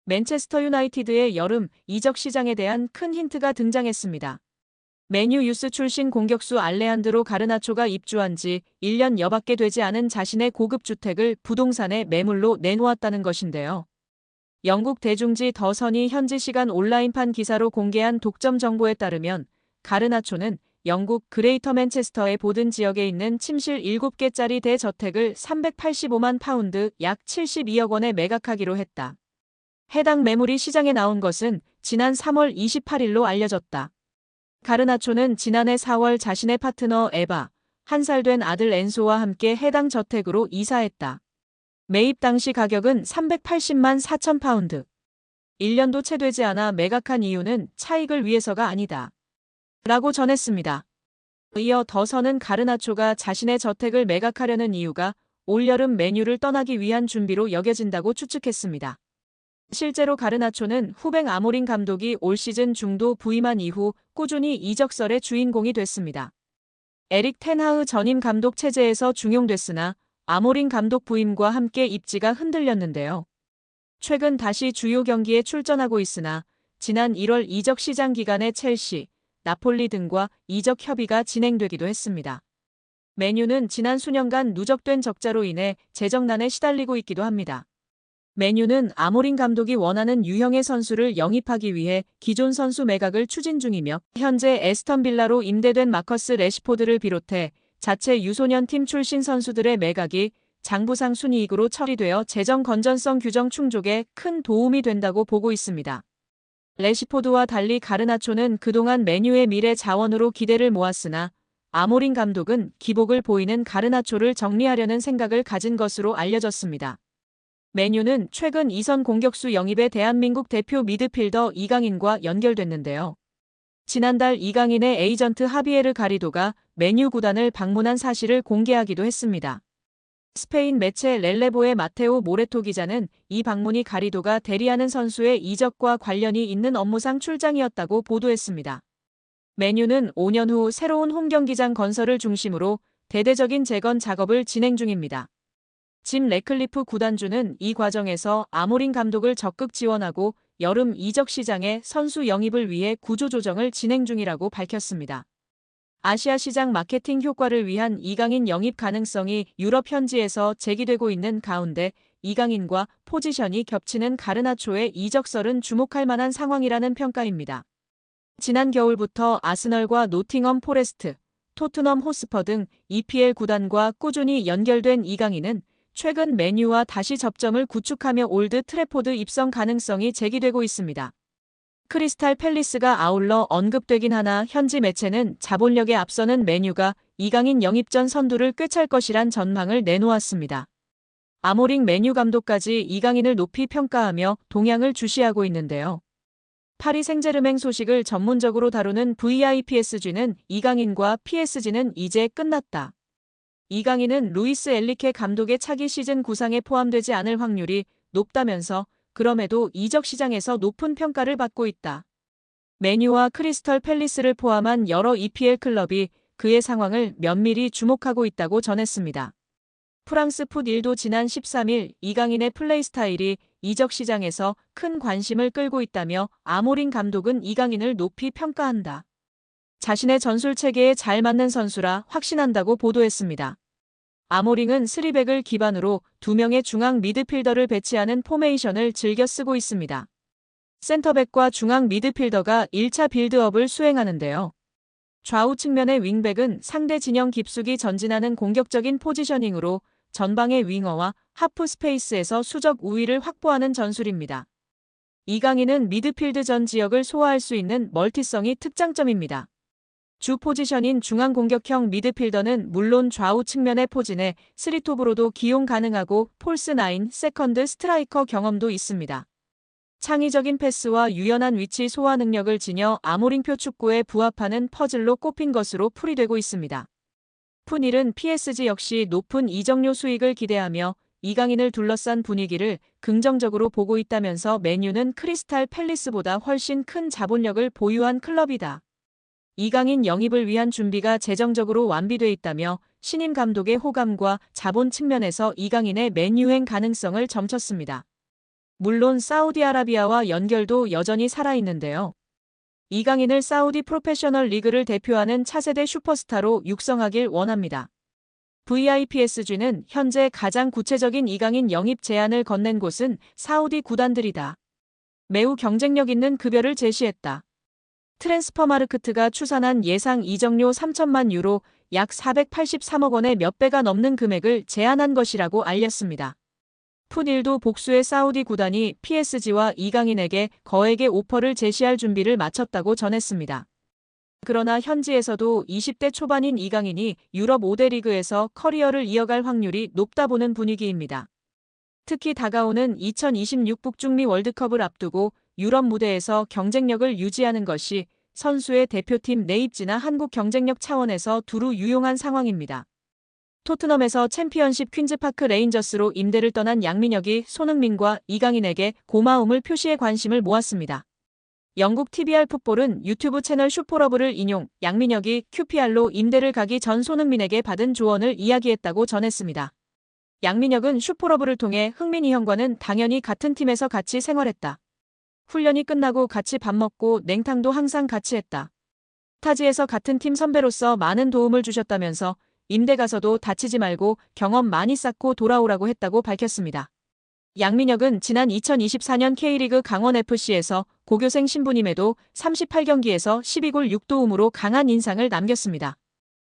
맨체스터 유나이티드의 여름 이적 시장에 대한 큰 힌트가 등장했습니다. 맨유 유스 출신 공격수 알레한드로 가르나초가 입주한 지 1년 여밖에 되지 않은 자신의 고급 주택을 부동산에 매물로 내놓았다는 것인데요. 영국 대중지 더 선이 현지 시간 온라인판 기사로 공개한 독점 정보에 따르면 가르나초는 영국 그레이터 맨체스터의 보든 지역에 있는 침실 7개짜리 대저택을 385만 파운드 약 72억 원에 매각하기로 했다. 해당 매물이 시장에 나온 것은 지난 3월 28일로 알려졌다. 가르나초는 지난해 4월 자신의 파트너 에바, 1살 된 아들 엔소와 함께 해당 저택으로 이사했다. 매입 당시 가격은 380만 4천 파운드. 1년도 채 되지 않아 매각한 이유는 차익을 위해서가 아니다. 라고 전했습니다. 이어 더 선은 가르나초가 자신의 저택을 매각하려는 이유가 올여름 맨유를 떠나기 위한 준비로 여겨진다고 추측했습니다. 실제로 가르나초는 후배 아모린 감독이 올 시즌 중도 부임한 이후 꾸준히 이적설의 주인공이 됐습니다. 에릭 텐하흐 전임 감독 체제에서 중용됐으나 아모린 감독 부임과 함께 입지가 흔들렸는데요. 최근 다시 주요 경기에 출전하고 있으나 지난 1월 이적 시장 기간에 첼시, 나폴리 등과 이적 협의가 진행되기도 했습니다. 맨유는 지난 수년간 누적된 적자로 인해 재정난에 시달리고 있기도 합니다. 맨유는 아모린 감독이 원하는 유형의 선수를 영입하기 위해 기존 선수 매각을 추진 중이며 현재 에스턴 빌라로 임대된 마커스 래시포드를 비롯해 자체 유소년 팀 출신 선수들의 매각이 장부상 순이익으로 처리되어 재정 건전성 규정 충족에 큰 도움이 된다고 보고 있습니다. 래시포드와 달리 가르나초는 그동안 맨유의 미래 자원으로 기대를 모았으나 아모린 감독은 기복을 보이는 가르나초를 정리하려는 생각을 가진 것으로 알려졌습니다. 맨유는 최근 2선 공격수 영입에 대한민국 대표 미드필더 이강인과 연결됐는데요. 지난달 이강인의 에이전트 하비에르 가리도가 맨유 구단을 방문한 사실을 공개하기도 했습니다. 스페인 매체 렐레보의 마테오 모레토 기자는 이 방문이 가리도가 대리하는 선수의 이적과 관련이 있는 업무상 출장이었다고 보도했습니다. 맨유는 5년 후 새로운 홈경기장 건설을 중심으로 대대적인 재건 작업을 진행 중입니다. 짐 래클리프 구단주는 이 과정에서 아모린 감독을 적극 지원하고 여름 이적 시장에 선수 영입을 위해 구조조정을 진행 중이라고 밝혔습니다. 아시아 시장 마케팅 효과를 위한 이강인 영입 가능성이 유럽 현지에서 제기되고 있는 가운데 이강인과 포지션이 겹치는 가르나초의 이적설은 주목할 만한 상황이라는 평가입니다. 지난 겨울부터 아스널과 노팅엄 포레스트, 토트넘 호스퍼 등 EPL 구단과 꾸준히 연결된 이강인은 최근 맨유와 다시 접점을 구축하며 올드 트래포드 입성 가능성이 제기되고 있습니다. 크리스탈 팰리스가 아울러 언급되긴 하나 현지 매체는 자본력에 앞서는 맨유가 이강인 영입 전 선두를 꿰찰 것이란 전망을 내놓았습니다. 아모링 맨유 감독까지 이강인을 높이 평가하며 동향을 주시하고 있는데요. 파리 생제르맹 소식을 전문적으로 다루는 VIPSG는 이강인과 PSG는 이제 끝났다. 이강인은 루이스 엘리케 감독의 차기 시즌 구상에 포함되지 않을 확률이 높다면서 그럼에도 이적 시장에서 높은 평가를 받고 있다. 맨유와 크리스털 팰리스를 포함한 여러 EPL 클럽이 그의 상황을 면밀히 주목하고 있다고 전했습니다. 프랑스 풋1도 지난 13일 이강인의 플레이 스타일이 이적 시장에서 큰 관심을 끌고 있다며 아모린 감독은 이강인을 높이 평가한다. 자신의 전술 체계에 잘 맞는 선수라 확신한다고 보도했습니다. 아모링은 3백을 기반으로 2명의 중앙 미드필더를 배치하는 포메이션을 즐겨 쓰고 있습니다. 센터백과 중앙 미드필더가 1차 빌드업을 수행하는데요. 좌우 측면의 윙백은 상대 진영 깊숙이 전진하는 공격적인 포지셔닝으로 전방의 윙어와 하프 스페이스에서 수적 우위를 확보하는 전술입니다. 이강인은 미드필드 전 지역을 소화할 수 있는 멀티성이 특장점입니다. 주 포지션인 중앙 공격형 미드필더는 물론 좌우 측면의 포진에 3톱으로도 기용 가능하고 폴스 9, 세컨드 스트라이커 경험도 있습니다. 창의적인 패스와 유연한 위치 소화 능력을 지녀 아모링표 축구에 부합하는 퍼즐로 꼽힌 것으로 풀이되고 있습니다. 풋1은 PSG 역시 높은 이적료 수익을 기대하며 이강인을 둘러싼 분위기를 긍정적으로 보고 있다면서 맨유는 크리스탈 팰리스보다 훨씬 큰 자본력을 보유한 클럽이다. 이강인 영입을 위한 준비가 재정적으로 완비돼 있다며 신임 감독의 호감과 자본 측면에서 이강인의 맨유행 가능성을 점쳤습니다. 물론 사우디아라비아와 연결도 여전히 살아있는데요. 이강인을 사우디 프로페셔널 리그를 대표하는 차세대 슈퍼스타로 육성하길 원합니다. VIPSG는 현재 가장 구체적인 이강인 영입 제안을 건넨 곳은 사우디 구단들이다. 매우 경쟁력 있는 급여를 제시했다. 트랜스퍼마르크트가 추산한 예상 이적료 3천만 유로 약 483억 원의 몇 배가 넘는 금액을 제안한 것이라고 알렸습니다. 풋1도 복수의 사우디 구단이 PSG와 이강인에게 거액의 오퍼를 제시할 준비를 마쳤다고 전했습니다. 그러나 현지에서도 20대 초반인 이강인이 유럽 5대 리그에서 커리어를 이어갈 확률이 높다 보는 분위기입니다. 특히 다가오는 2026 북중미 월드컵을 앞두고 유럽 무대에서 경쟁력을 유지하는 것이 선수의 대표팀 내 입지나 한국 경쟁력 차원에서 두루 유용한 상황입니다. 토트넘에서 챔피언십 퀸즈파크 레인저스로 임대를 떠난 양민혁이 손흥민과 이강인에게 고마움을 표시해 관심을 모았습니다. 영국 TBR 풋볼은 유튜브 채널 슈퍼러브를 인용, 양민혁이 QPR로 임대를 가기 전 손흥민에게 받은 조언을 이야기했다고 전했습니다. 양민혁은 슈퍼러브를 통해 흥민이 형과는 당연히 같은 팀에서 같이 생활했다. 훈련이 끝나고 같이 밥 먹고 냉탕도 항상 같이 했다. 타지에서 같은 팀 선배로서 많은 도움을 주셨다면서 임대 가서도 다치지 말고 경험 많이 쌓고 돌아오라고 했다고 밝혔습니다. 양민혁은 지난 2024년 K리그 강원FC에서 고교생 신분임에도 38경기에서 12골 6도움으로 강한 인상을 남겼습니다.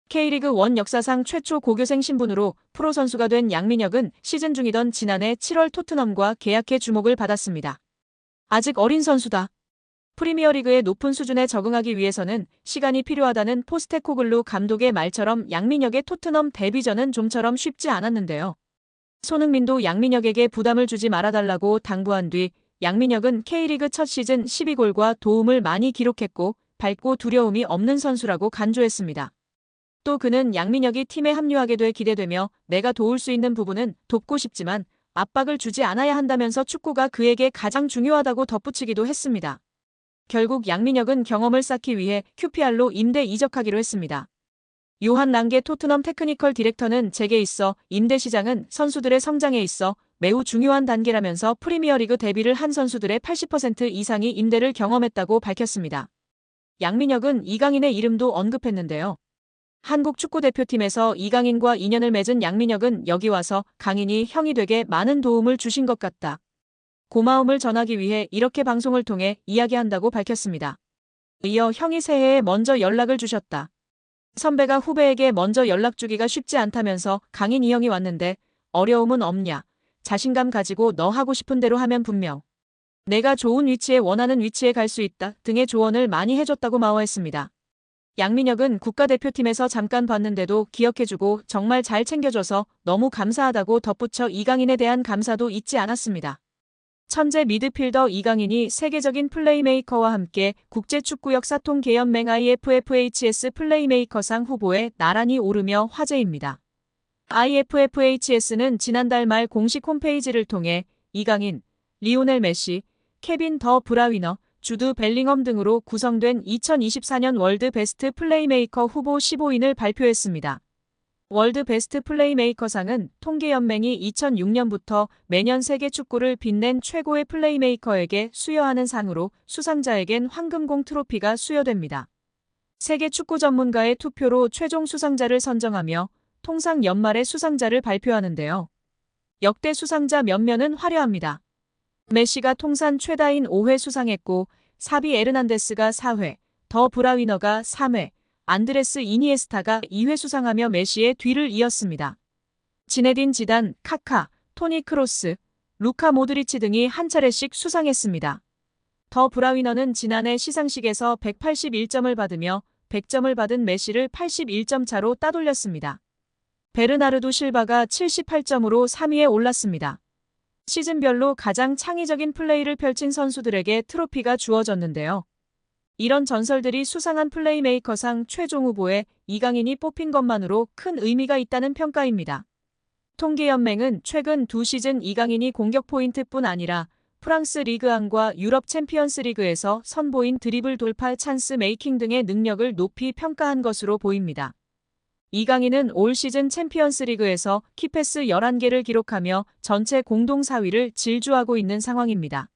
K리그 1 역사상 최초 고교생 신분으로 프로 선수가 된 양민혁은 시즌 중이던 지난해 7월 토트넘과 계약해 주목을 받았습니다. 아직 어린 선수다. 프리미어리그의 높은 수준에 적응하기 위해서는 시간이 필요하다는 포스테코글루 감독의 말처럼 양민혁의 토트넘 데뷔전은 좀처럼 쉽지 않았는데요. 손흥민도 양민혁에게 부담을 주지 말아달라고 당부한 뒤 양민혁은 K리그 첫 시즌 12골과 도움을 많이 기록했고 밝고 두려움이 없는 선수라고 간주했습니다. 또 그는 양민혁이 팀에 합류하게 돼 기대되며 내가 도울 수 있는 부분은 돕고 싶지만 압박을 주지 않아야 한다면서 축구가 그에게 가장 중요하다고 덧붙이기도 했습니다. 결국 양민혁은 경험을 쌓기 위해 QPR로 임대 이적하기로 했습니다. 요한 랑게 토트넘 테크니컬 디렉터는 제게 있어 임대 시장은 선수들의 성장에 있어 매우 중요한 단계라면서 프리미어리그 데뷔를 한 선수들의 80% 이상이 임대를 경험했다고 밝혔습니다. 양민혁은 이강인의 이름도 언급했는데요. 한국 축구대표팀에서 이강인과 인연을 맺은 양민혁은 여기 와서 강인이 형이 되게 많은 도움을 주신 것 같다. 고마움을 전하기 위해 이렇게 방송을 통해 이야기한다고 밝혔습니다. 이어 형이 새해에 먼저 연락을 주셨다. 선배가 후배에게 먼저 연락 주기가 쉽지 않다면서 강인 이 형이 왔는데 어려움은 없냐. 자신감 가지고 너 하고 싶은 대로 하면 분명. 내가 좋은 위치에 원하는 위치에 갈 수 있다 등의 조언을 많이 해줬다고 마워했습니다. 양민혁은 국가대표팀에서 잠깐 봤는데도 기억해주고 정말 잘 챙겨줘서 너무 감사하다고 덧붙여 이강인에 대한 감사도 잊지 않았습니다. 천재 미드필더 이강인이 세계적인 플레이메이커와 함께 국제축구 역사통 계연맹 IFFHS 플레이메이커상 후보에 나란히 오르며 화제입니다. IFFHS는 지난달 말 공식 홈페이지를 통해 이강인, 리오넬 메시, 케빈 더 브라위너, 주드 벨링엄 등으로 구성된 2024년 월드 베스트 플레이메이커 후보 15인을 발표했습니다. 월드 베스트 플레이메이커상은 통계연맹이 2006년부터 매년 세계 축구를 빛낸 최고의 플레이메이커에게 수여하는 상으로 수상자에겐 황금공 트로피가 수여됩니다. 세계 축구 전문가의 투표로 최종 수상자를 선정하며 통상 연말에 수상자를 발표하는데요. 역대 수상자 면면은 화려합니다. 메시가 통산 최다인 5회 수상했고 사비 에르난데스가 4회, 더 브라위너가 3회, 안드레스 이니에스타가 2회 수상하며 메시의 뒤를 이었습니다. 지네딘 지단, 카카, 토니 크로스, 루카 모드리치 등이 한 차례씩 수상했습니다. 더 브라위너는 지난해 시상식에서 181점을 받으며 100점을 받은 메시를 81점 차로 따돌렸습니다. 베르나르도 실바가 78점으로 3위에 올랐습니다. 시즌별로 가장 창의적인 플레이를 펼친 선수들에게 트로피가 주어졌는데요. 이런 전설들이 수상한 플레이메이커상 최종 후보에 이강인이 뽑힌 것만으로 큰 의미가 있다는 평가입니다. 통계연맹은 최근 2시즌 이강인이 공격 포인트뿐 아니라 프랑스 리그안과 유럽 챔피언스 리그에서 선보인 드리블 돌파 찬스 메이킹 등의 능력을 높이 평가한 것으로 보입니다. 이강인은 올 시즌 챔피언스 리그에서 키패스 11개를 기록하며 전체 공동 4위를 질주하고 있는 상황입니다.